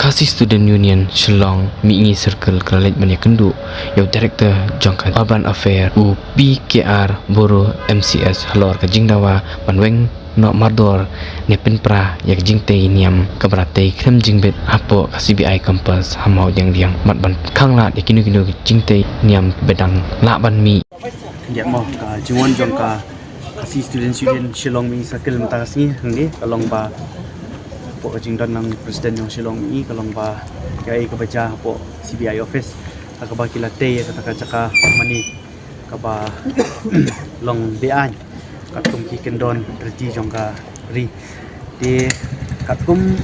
Kasih Student Union Shillong Mi'ngi Circle Kelalit Banyak Kendu Yo Director Jongkat Urban Affair U PKR Boro MCS Halor Kajing Dawa Banweng Nok Mardor Nepin Pra Yak Jing Tei Niam Kabrate Krem Jing Bet Apo KCBI Campus Hamau Diang Diang Mat Ban Kang Lat Yakinu Kinu Jing Tei Niam Bedang Lak Ban Mi Dia mau ka Jingwan Jongka Kasih Student Union Shillong Mi'ngi Circle Mentakasni Hangge Kalong Ba po kajing dan ng Presiden yung Shillong ini kalong ba kaya kabaca po CBI office kakaba kilate kataka mani kaba long bean katum kiken don reti jong ka ri di katum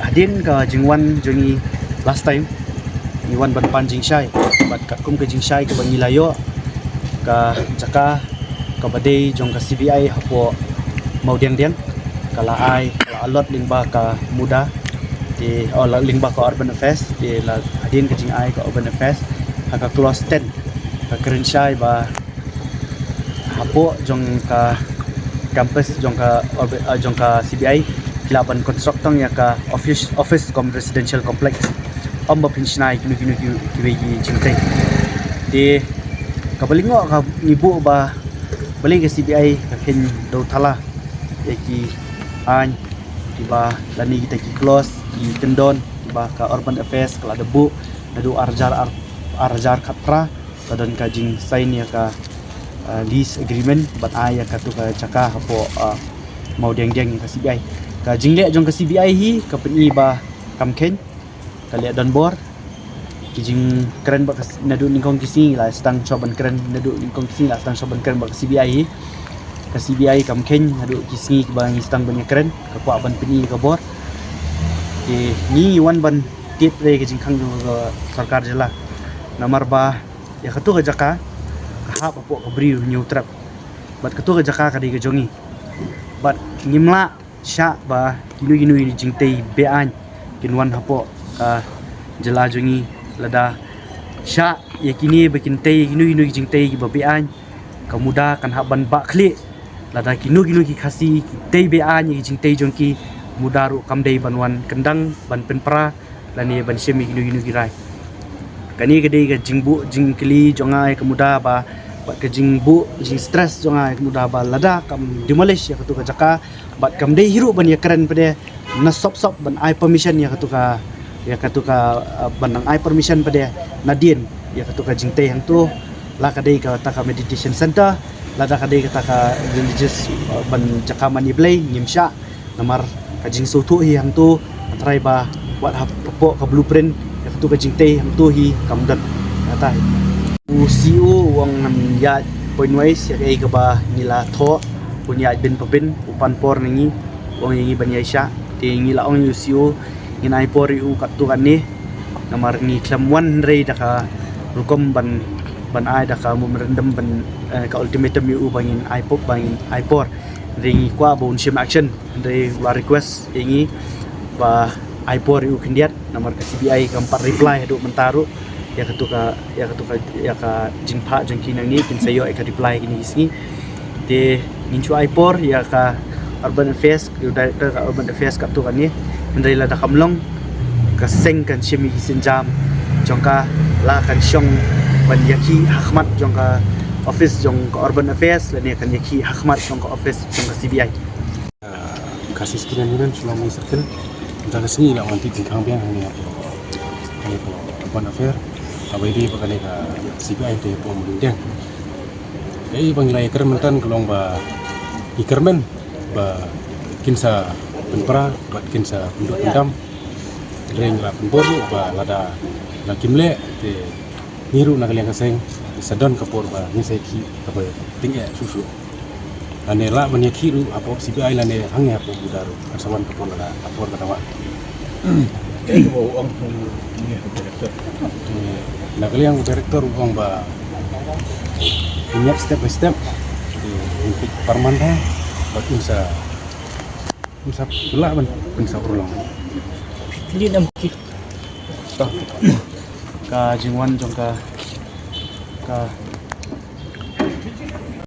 hadin ka jingwan jongi last time iwan ban panjing syai bat katum ka jing syai ka bangilayo ka jaka kabade jong ka CBI hapo mau diang kala ai kala alot lingba ka muda di lingba ka urban affairs di la hadin ka jing ai ka urban affairs ka close 10 ka keren syai ba hapo jong ka campus jong ka CBI kilaban konstruktong ya ka office kom residential complex ba pinsnai kinu kiwegi jingtai di kabalingo ka ibu ba balik ke CBI ka ken do thala yaki an tiba lani kita ki close ki kendon tiba ka urban affairs kala debu nadu arjar khatra dan kajing sign ya ka lease agreement bat aya ka tu ka caka hapo mau deng ka CBI ka jingle jong ka CBI hi ka peni ba kamken kali dan bor kijing keren ba nadu ningkong kisi la stang coban keren nadu ningkong kisi la stang coban keren ba CBI hi ka CBI kamken nadu kisi bang stang banyak keren ka kwa ban peni ka bor ni wan ban tip re kijing khang ka sarkar jela nomor ba ya katu ka jaka hap apo ka bri new trap bat katu ka jaka ka di ka jongi bat ngimla sya ba ginu ni jingtei bean kinwan hapo ka jela jongi lada sya yakini bekintei ginu jingtei ba bean kamuda kan haban ba khli lada ginu ki khasi tei bean yi jingtei jongki mudaru kamdei banwan kendang ban penpra lani ban shemi ginu girai kani gede ga jingbu jingkli jongai kemuda ba ke jingbu jing stress jongai kemuda ba lada kam demolish ya katu ka jaka bat kam dei hiru ban ya keren pade na sop ban ai permission ya katu ka ban ai permission pade nadien ya katu ka jingtei hang tu la ka dei ka ta ka meditation center lada ka dei ka ta ka religious ban jaka mani play ngimsha namar ka jing sotu hi hang tu atrai ba wat hapo ka blueprint ya katu ka jingtei hang tu hi kamdan kata UCU wang ya point wise ya kai ka ba nila tho punya bin pabin upan por ningi wang yangi ban yaisha ti ngila ong UCU nginai por u katu kan ni namar ni klam 1 rei da ka rukom ban ai da ka mu merendam ban ka ultimatum u bangin ipop bangin ipor ringi kwa bon shim action dari la request yangi ba ipor u kendiat nomor ka CBI keempat reply adu mentaru ya ka jingpa jengki nangi kin sayo ka reply gini isni de ninchu ipor ya ka urban affairs director ka urban affairs ka tu kan ni ndai la da kamlong ka seng kan shimi sinjam jongka la kan shong ban yaki hakmat jongka office jong ka urban affairs la ni kan yaki hakmat jong ka office jong ka CBI kasih sekian bulan selama circle kita kesini lah nanti jingkang biang ni ko urban affair abai di pakai ka CBI tu pun mudeng panggilai kermentan kelong ba ikermen ba kinsa penpra ba kinsa penduk pendam reng la penbor ba lada la kimle te niru nak liang kaseng sadon kapor ba ni seki apa tinggi susu ane la menyeki ru apa CBI lane hang apa budaru kasawan kapor la kapor katawa orang ni director nak liang director uang ba punya step by step untuk permanda ba kinsa belah ban kinsa ulang ini nam ka jingwan jong ka